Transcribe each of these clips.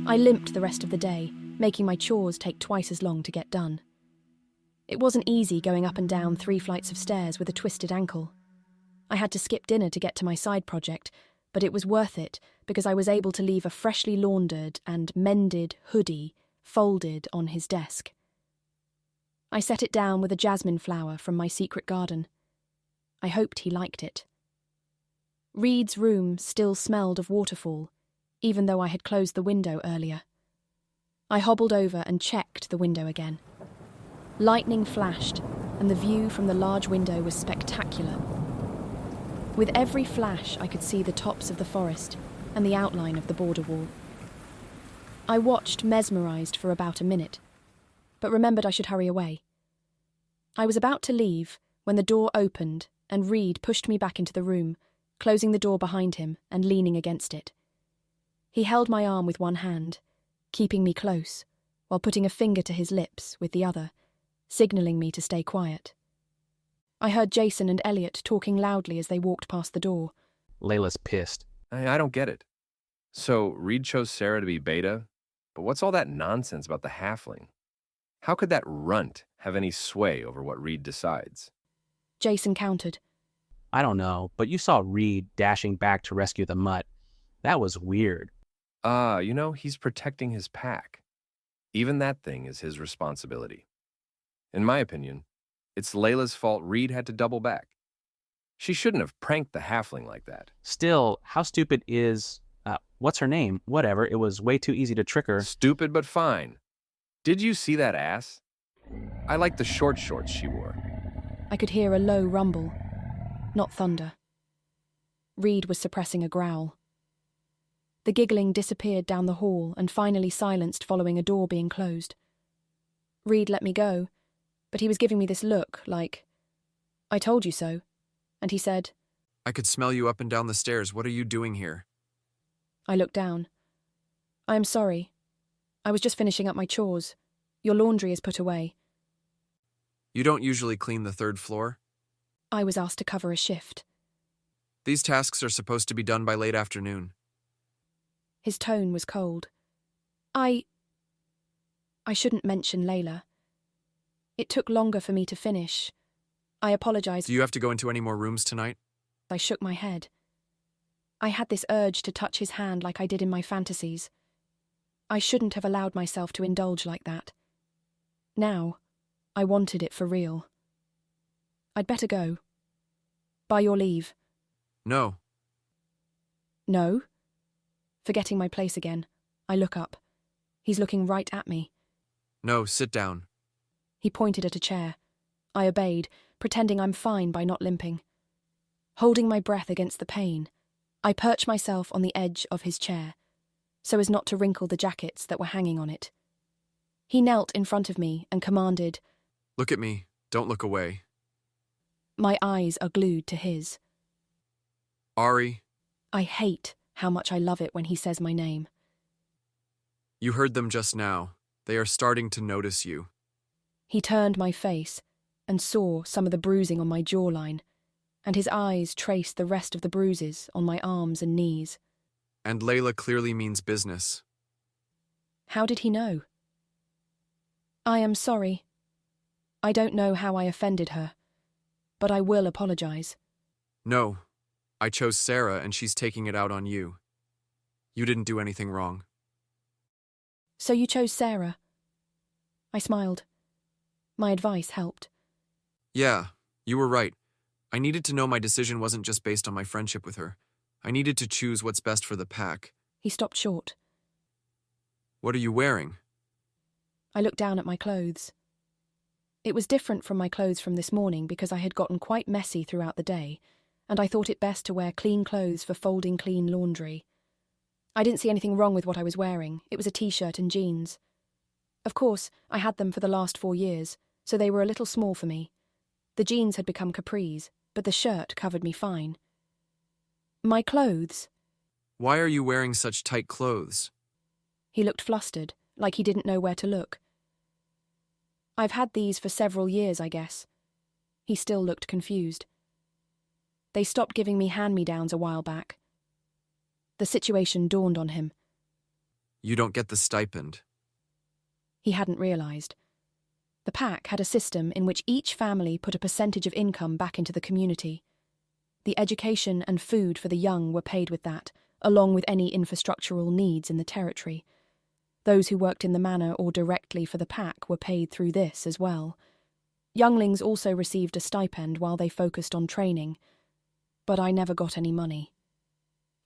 I limped the rest of the day, making my chores take twice as long to get done. It wasn't easy going up and down 3 flights of stairs with a twisted ankle. I had to skip dinner to get to my side project, but it was worth it because I was able to leave a freshly laundered and mended hoodie folded on his desk. I set it down with a jasmine flower from my secret garden. I hoped he liked it. Reed's room still smelled of waterfall, even though I had closed the window earlier. I hobbled over and checked the window again. Lightning flashed, and the view from the large window was spectacular. With every flash, I could see the tops of the forest and the outline of the border wall. I watched, mesmerised, for about a minute, but remembered I should hurry away. I was about to leave when the door opened and Reed pushed me back into the room, closing the door behind him and leaning against it. He held my arm with one hand, keeping me close, while putting a finger to his lips with the other, signalling me to stay quiet. I heard Jason and Elliot talking loudly as they walked past the door. Layla's pissed. I don't get it. So Reed chose Sarah to be Beta, but what's all that nonsense about the halfling? How could that runt have any sway over what Reed decides? Jason countered. I don't know, but you saw Reed dashing back to rescue the mutt. That was weird. He's protecting his pack. Even that thing is his responsibility. In my opinion, it's Layla's fault Reed had to double back. She shouldn't have pranked the halfling like that. Still, how stupid is... what's her name? Whatever, it was way too easy to trick her. Stupid but fine. Did you see that ass? I like the short shorts she wore. I could hear a low rumble, not thunder. Reed was suppressing a growl. The giggling disappeared down the hall and finally silenced following a door being closed. Reed let me go, but he was giving me this look like, "I told you so," and he said, "I could smell you up and down the stairs. What are you doing here?" I looked down. "I am sorry. I was just finishing up my chores. Your laundry is put away." "You don't usually clean the 3rd floor?" I was asked to cover a shift. "These tasks are supposed to be done by late afternoon." His tone was cold. I shouldn't mention Layla. It took longer for me to finish. I apologized. "Do you have to go into any more rooms tonight?" I shook my head. I had this urge to touch his hand like I did in my fantasies. I shouldn't have allowed myself to indulge like that. Now, I wanted it for real. I'd better go. By your leave. "No." No? Forgetting my place again, I look up. He's looking right at me. "No, sit down." He pointed at a chair. I obeyed, pretending I'm fine by not limping. Holding my breath against the pain, I perched myself on the edge of his chair, so as not to wrinkle the jackets that were hanging on it. He knelt in front of me and commanded, "Look at me. Don't look away." My eyes are glued to his. "Ari." I hate how much I love it when he says my name. "You heard them just now. They are starting to notice you." He turned my face and saw some of the bruising on my jawline, and his eyes traced the rest of the bruises on my arms and knees. "And Layla clearly means business." How did he know? I am sorry. I don't know how I offended her, but I will apologize. "No. I chose Sarah and she's taking it out on you. You didn't do anything wrong." So you chose Sarah? I smiled. My advice helped. "Yeah, you were right. I needed to know my decision wasn't just based on my friendship with her. I needed to choose what's best for the pack." He stopped short. "What are you wearing?" I looked down at my clothes. It was different from my clothes from this morning because I had gotten quite messy throughout the day, and I thought it best to wear clean clothes for folding clean laundry. I didn't see anything wrong with what I was wearing. It was a t-shirt and jeans. Of course, I had them for the last 4 years, so they were a little small for me. The jeans had become capris, but the shirt covered me fine. My clothes? "Why are you wearing such tight clothes?" He looked flustered, like he didn't know where to look. I've had these for several years, I guess. He still looked confused. They stopped giving me hand-me-downs a while back. The situation dawned on him. You don't get the stipend. He hadn't realised. The pack had a system in which each family put a percentage of income back into the community. The education and food for the young were paid with that, along with any infrastructural needs in the territory. Those who worked in the manor or directly for the pack were paid through this as well. Younglings also received a stipend while they focused on training, but I never got any money.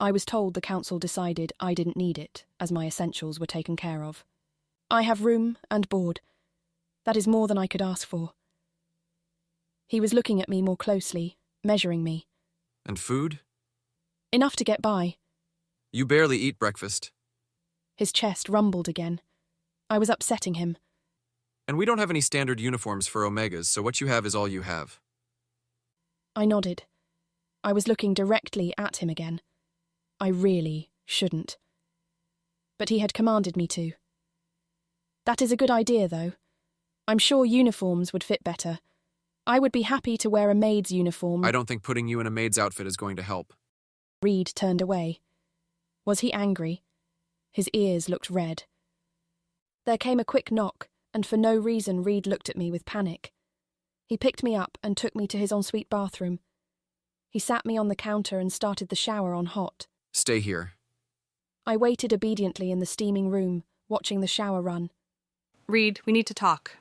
I was told the council decided I didn't need it, as my essentials were taken care of. I have room and board. That is more than I could ask for. He was looking at me more closely, measuring me. And food? Enough to get by. You barely eat breakfast. His chest rumbled again. I was upsetting him. And we don't have any standard uniforms for Omegas, so what you have is all you have. I nodded. I was looking directly at him again. I really shouldn't. But he had commanded me to. That is a good idea, though. I'm sure uniforms would fit better. I would be happy to wear a maid's uniform. I don't think putting you in a maid's outfit is going to help. Reed turned away. Was he angry? His ears looked red. There came a quick knock, and for no reason Reed looked at me with panic. He picked me up and took me to his ensuite bathroom. He sat me on the counter and started the shower on hot. Stay here. I waited obediently in the steaming room, watching the shower run. Reed, we need to talk.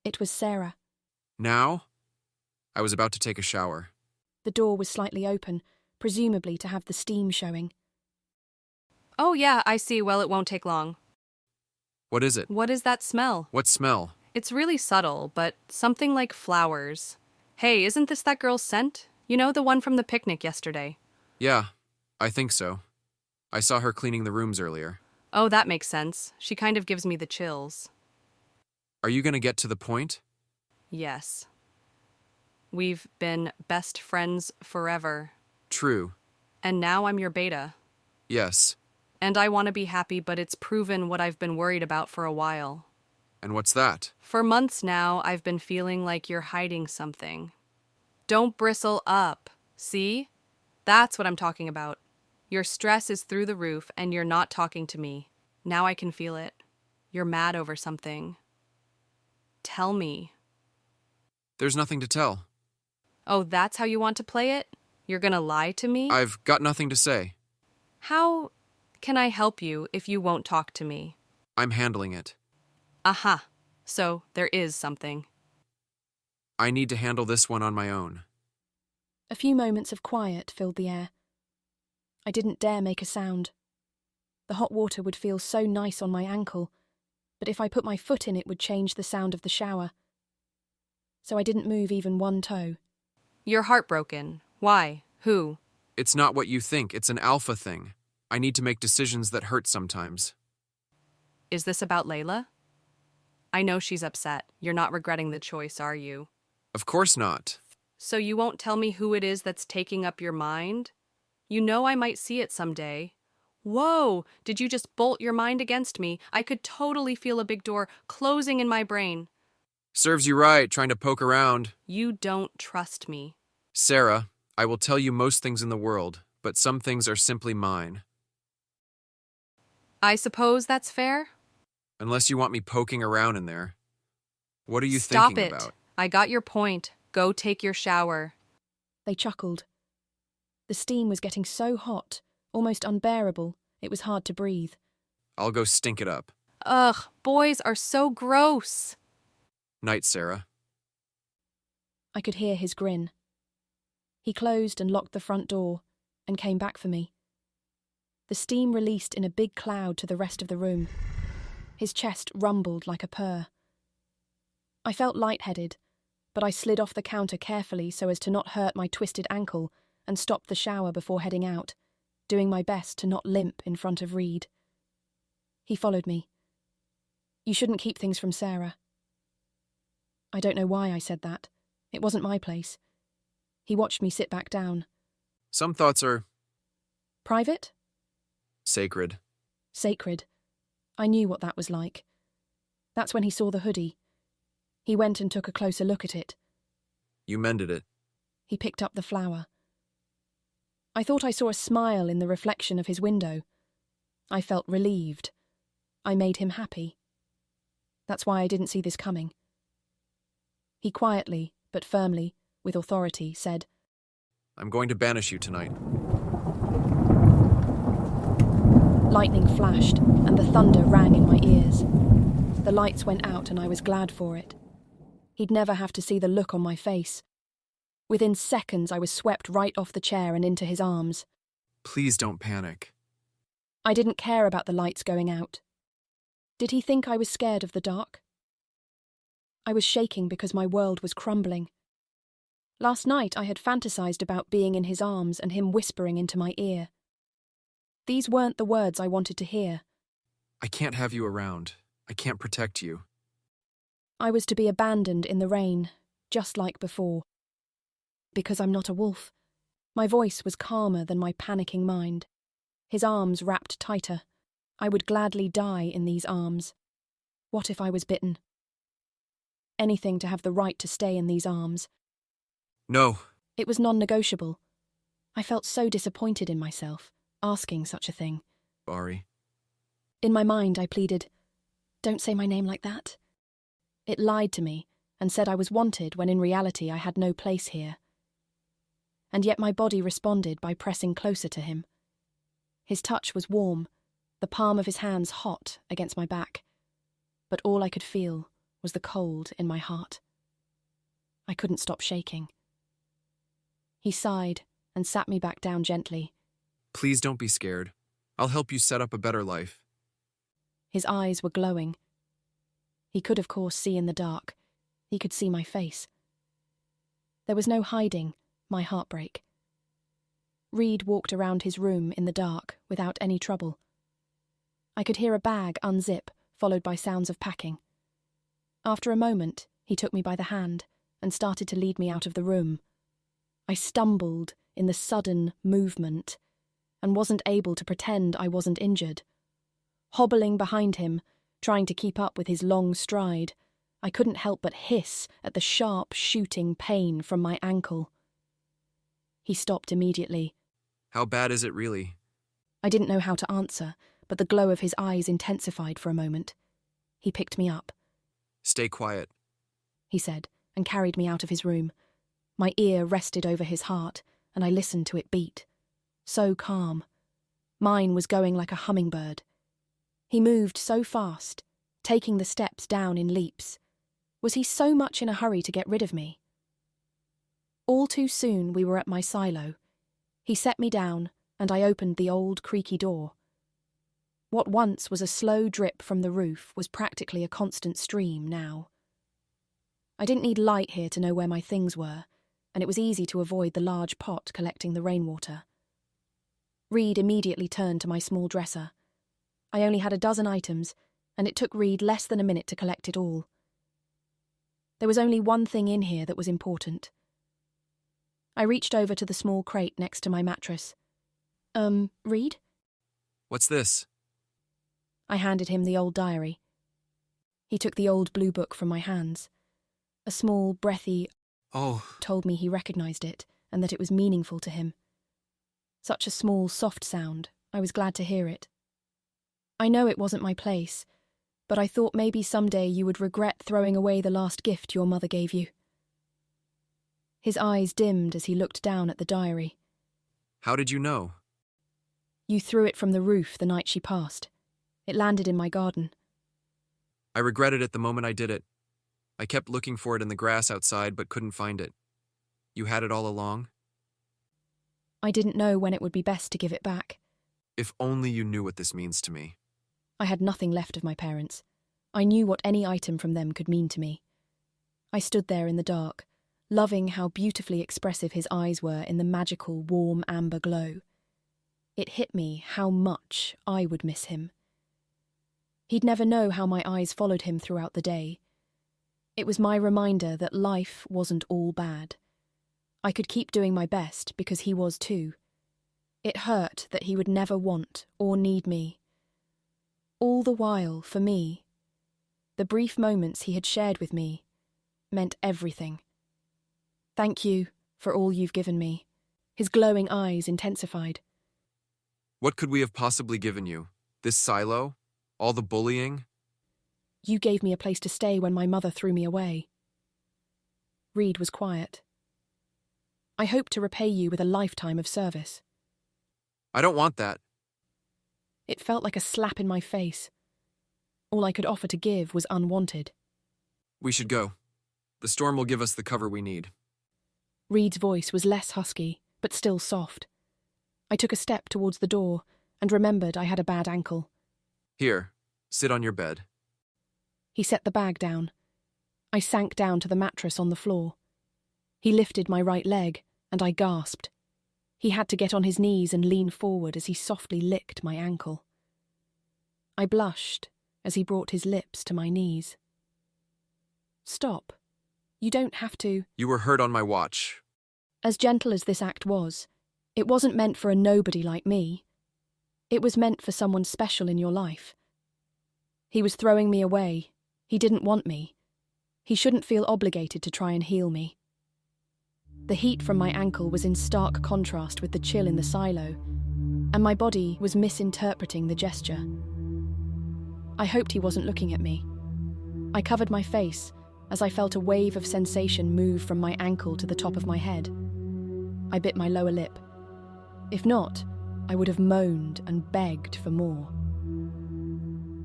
It was Sarah. Now? I was about to take a shower. The door was slightly open, presumably to have the steam showing. Oh yeah, I see. Well, it won't take long. What is it? What is that smell? What smell? It's really subtle, but something like flowers. Hey, isn't this that girl's scent? You know, the one from the picnic yesterday. Yeah, I think so. I saw her cleaning the rooms earlier. Oh, that makes sense. She kind of gives me the chills. Are you going to get to the point? Yes. We've been best friends forever. True. And now I'm your beta. Yes. And I want to be happy, but it's proven what I've been worried about for a while. And what's that? For months now, I've been feeling like you're hiding something. Don't bristle up. See? That's what I'm talking about. Your stress is through the roof, and you're not talking to me. Now I can feel it. You're mad over something. Tell me. There's nothing to tell. Oh, that's how you want to play it? You're gonna lie to me? I've got nothing to say. How can I help you if you won't talk to me? I'm handling it. Aha. So there is something. I need to handle this one on my own. A few moments of quiet filled the air. I didn't dare make a sound. The hot water would feel so nice on my ankle, but if I put my foot in it would change the sound of the shower. So I didn't move even one toe. You're heartbroken. Why? Who? It's not what you think. It's an alpha thing. I need to make decisions that hurt sometimes. Is this about Layla? I know she's upset. You're not regretting the choice, are you? Of course not. So you won't tell me who it is that's taking up your mind? You know I might see it someday. Whoa, did you just bolt your mind against me? I could totally feel a big door closing in my brain. Serves you right, trying to poke around. You don't trust me. Sarah, I will tell you most things in the world, but some things are simply mine. I suppose that's fair? Unless you want me poking around in there. What are you Stop thinking it. about? I got your point. Go take your shower. They chuckled. The steam was getting so hot, almost unbearable, it was hard to breathe. I'll go stink it up. Ugh, boys are so gross. Night, Sarah. I could hear his grin. He closed and locked the front door and came back for me. The steam released in a big cloud to the rest of the room. His chest rumbled like a purr. I felt lightheaded, but I slid off the counter carefully so as to not hurt my twisted ankle and stopped the shower before heading out, doing my best to not limp in front of Reed. He followed me. You shouldn't keep things from Sarah. I don't know why I said that. It wasn't my place. He watched me sit back down. Some thoughts are Private? sacred. Sacred. I knew what that was like. That's when he saw the hoodie. He went and took a closer look at it. You mended it. He picked up the flower. I thought I saw a smile in the reflection of his window. I felt relieved. I made him happy. That's why I didn't see this coming. He quietly, but firmly, with authority, said, I'm going to banish you tonight. Lightning flashed, and the thunder rang in my ears. The lights went out, and I was glad for it. He'd never have to see the look on my face. Within seconds, I was swept right off the chair and into his arms. Please don't panic. I didn't care about the lights going out. Did he think I was scared of the dark? I was shaking because my world was crumbling. Last night I had fantasized about being in his arms and him whispering into my ear. These weren't the words I wanted to hear. I can't have you around. I can't protect you. I was to be abandoned in the rain, just like before. Because I'm not a wolf. My voice was calmer than my panicking mind. His arms wrapped tighter. I would gladly die in these arms. What if I was bitten? Anything to have the right to stay in these arms. No. It was non-negotiable. I felt so disappointed in myself, asking such a thing. Bari. In my mind, I pleaded, "Don't say my name like that." It lied to me and said I was wanted when in reality I had no place here. And yet my body responded by pressing closer to him. His touch was warm, the palm of his hands hot against my back, but all I could feel was the cold in my heart. I couldn't stop shaking. He sighed and sat me back down gently. Please don't be scared. I'll help you set up a better life. His eyes were glowing. He could, of course, see in the dark. He could see my face. There was no hiding my heartbreak. Reed walked around his room in the dark without any trouble. I could hear a bag unzip, followed by sounds of packing. After a moment, he took me by the hand and started to lead me out of the room. I stumbled in the sudden movement and wasn't able to pretend I wasn't injured. Hobbling behind him, trying to keep up with his long stride, I couldn't help but hiss at the sharp, shooting pain from my ankle. He stopped immediately. How bad is it really? I didn't know how to answer, but the glow of his eyes intensified for a moment. He picked me up. Stay quiet. He said, and carried me out of his room. My ear rested over his heart, and I listened to it beat. So calm. Mine was going like a hummingbird. He moved so fast, taking the steps down in leaps. Was he so much in a hurry to get rid of me? All too soon we were at my silo. He set me down, and I opened the old creaky door. What once was a slow drip from the roof was practically a constant stream now. I didn't need light here to know where my things were, and it was easy to avoid the large pot collecting the rainwater. Reed immediately turned to my small dresser. I only had a dozen items, and it took Reed less than a minute to collect it all. There was only one thing in here that was important. I reached over to the small crate next to my mattress. Reed? What's this? I handed him the old diary. He took the old blue book from my hands. A small, breathy Oh, told me he recognized it and that it was meaningful to him. Such a small, soft sound. I was glad to hear it. I know it wasn't my place, but I thought maybe someday you would regret throwing away the last gift your mother gave you. His eyes dimmed as he looked down at the diary. how did you know? You threw it from the roof the night she passed. It landed in my garden. I regretted it the moment I did it. I kept looking for it in the grass outside but couldn't find it. You had it all along? I didn't know when it would be best to give it back. If only you knew what this means to me. I had nothing left of my parents. I knew what any item from them could mean to me. I stood there in the dark, loving how beautifully expressive his eyes were in the magical, warm amber glow. It hit me how much I would miss him. He'd never know how my eyes followed him throughout the day. It was my reminder that life wasn't all bad. I could keep doing my best because he was too. It hurt that he would never want or need me. All the while, for me, the brief moments he had shared with me meant everything. Thank you for all you've given me. His glowing eyes intensified. What could we have possibly given you? This silo? All the bullying? You gave me a place to stay when my mother threw me away. Reed was quiet. I hope to repay you with a lifetime of service. I don't want that. It felt like a slap in my face. All I could offer to give was unwanted. We should go. The storm will give us the cover we need. Reed's voice was less husky, but still soft. I took a step towards the door and remembered I had a bad ankle. Here, sit on your bed. He set the bag down. I sank down to the mattress on the floor. He lifted my right leg, and I gasped. He had to get on his knees and lean forward as he softly licked my ankle. I blushed as he brought his lips to my knees. Stop. You don't have to. You were hurt on my watch. As gentle as this act was, it wasn't meant for a nobody like me. It was meant for someone special in your life. He was throwing me away. He didn't want me. He shouldn't feel obligated to try and heal me. The heat from my ankle was in stark contrast with the chill in the silo, and my body was misinterpreting the gesture. I hoped he wasn't looking at me. I covered my face as I felt a wave of sensation move from my ankle to the top of my head. I bit my lower lip. If not, I would have moaned and begged for more.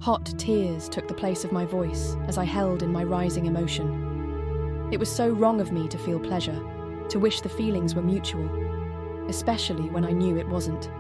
Hot tears took the place of my voice as I held in my rising emotion. It was so wrong of me to feel pleasure, to wish the feelings were mutual, especially when I knew it wasn't.